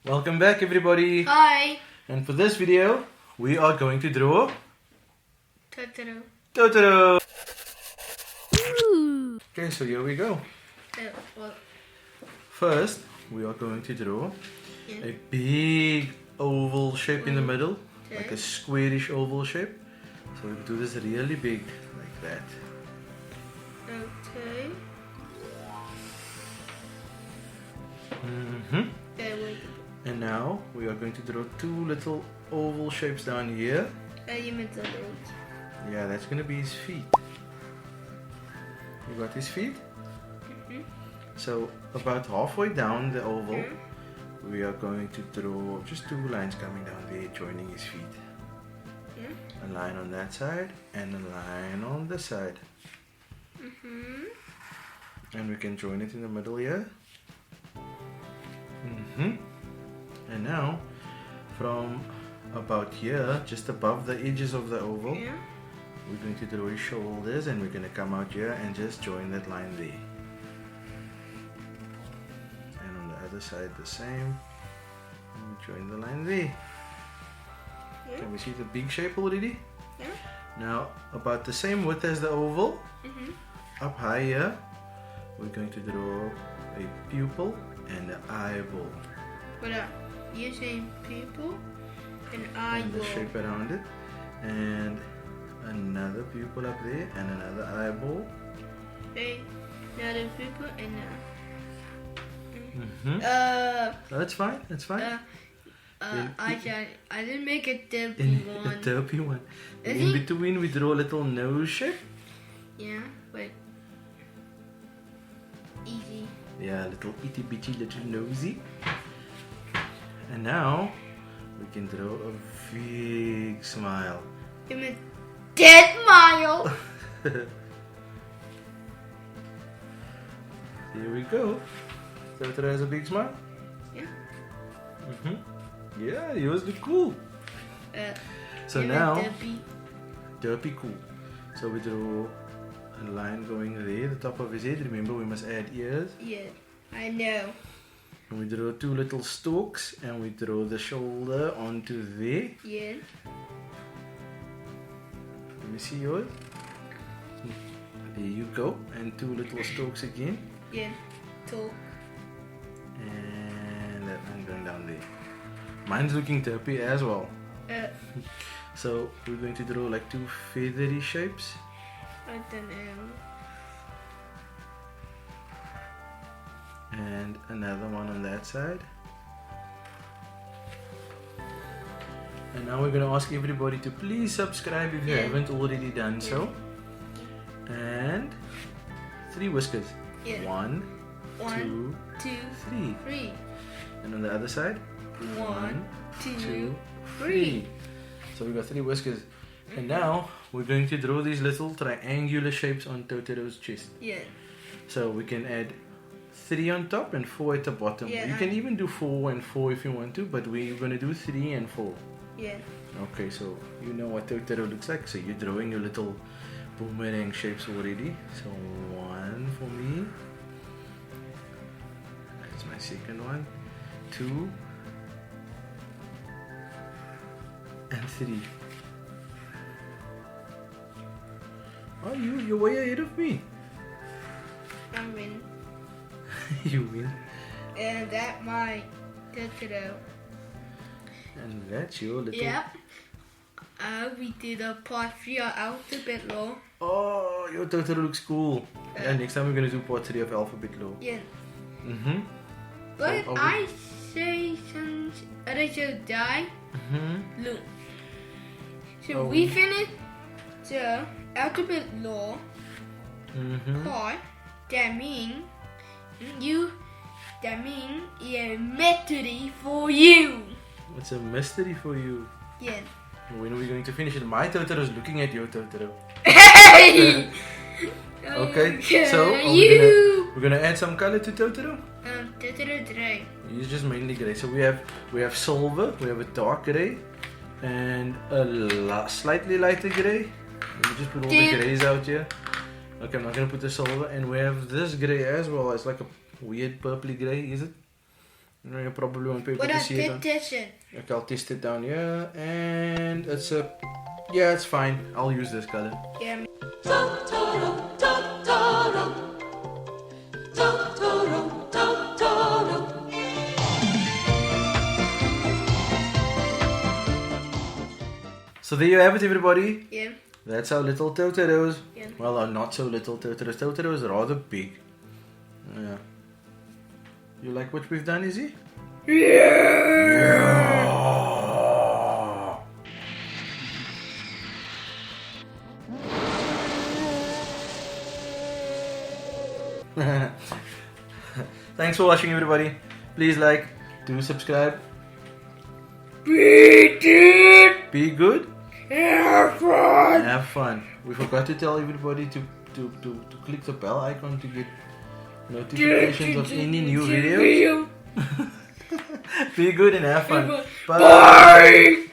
Welcome back, everybody. Hi. And for this video, we are going to draw Totoro. Totoro. Ooh. Okay, so here we go. Well, First, we are going to draw yeah. a big oval shape in the middle, Okay. like a squarish oval shape. So we do this really big, like that. Okay. Wait. And now we are going to draw two little oval shapes down here. You meant the road. Yeah, that's going to be his feet. You got his feet? So about halfway down the oval, we are going to draw just two lines coming down there, joining his feet. A line on that side and a line on this side. And we can join it in the middle here. And now, from about here, just above the edges of the oval, we're going to draw his shoulders, and we're going to come out here and just join that line there. And on the other side the same, and we join the line there. Can we see the big shape already? Yeah. Now about the same width as the oval, up high here, we're going to draw a pupil and an eyeball. What up? You saying people and And eyeball. the shape around it, and another pupil up there, and another eyeball. Hey, another people and That's fine. That's fine. I didn't make a derpy In a one. derpy one. Is In it? between, we draw a little nose shape. Yeah, wait. Easy. Yeah, a little itty bitty little nosy. And now we can draw a big smile. You meant dead mile. Here we go. Totoro has a big smile. Yeah. Yeah, yours look cool. So you meant now, derpy. derpy cool. So we draw a line going there, the top of his head. Remember, we must add ears. Yeah, I know. And we draw two little stalks, and we draw the shoulder onto there. Yeah. Let me see yours. There you go. And two little stalks again. Yeah. Talk. And that one going down there. Mine's looking derpy as well. So we're going to draw like two feathery shapes. I don't know. And another one on that side. And now we're going to ask everybody to please subscribe if you haven't already done so. And 3 whiskers. Yeah. One, One, two, two, 3. three. And on the other side, One, two, two, three. 3. So we've got 3 whiskers. And now we're going to draw these little triangular shapes on Totoro's chest. Yeah. So we can add 3 on top and 4 at the bottom. Yeah. You can even do 4 and 4 if you want to, but we're going to do 3 and 4. Yeah. Okay, so you know what Totoro looks like. So you're drawing your little boomerang shapes already. So 1 for me. That's my second one. 2 and 3. Oh, you're way ahead of me. I win. You win. And that my Totoro. And that's your little... Yep. We did a part 3 of alphabet law. Oh, your Totoro looks cool. Yeah, next time we're going to do part 3 of alphabet law. Yeah. So, But I say since I should die. Look. So we finished the alphabet law part. That means it's a mystery for you. It's a mystery for you. Yeah. When are we going to finish it? My Totoro is looking at your Totoro. Hey! Okay, so we're gonna add some color to Totoro. Totoro gray. He's just mainly gray. So we have silver, we have a dark gray, and a slightly lighter gray. Let me just put all the grays out here. Okay, I'm not gonna put the silver, and we have this gray as well. It's like a weird purpley gray, is it? You probably won't be able But to I see it. did this it. Okay, I'll test it down here, and it's a, yeah, it's fine. I'll use this color. Yeah. Totoro, Totoro, Totoro, Totoro. So there you have it, everybody. Yeah. That's our little Totoros. Yeah. Well, not so little Totoros. Totoros are rather big. Yeah. You like what we've done, Izzy? Yeah. Thanks for watching, everybody. Please like, do subscribe. Be good. Be good. Have fun. Have fun. We forgot to tell everybody to click the bell icon to get notifications of any new videos. Be good and have fun. Bye. Bye.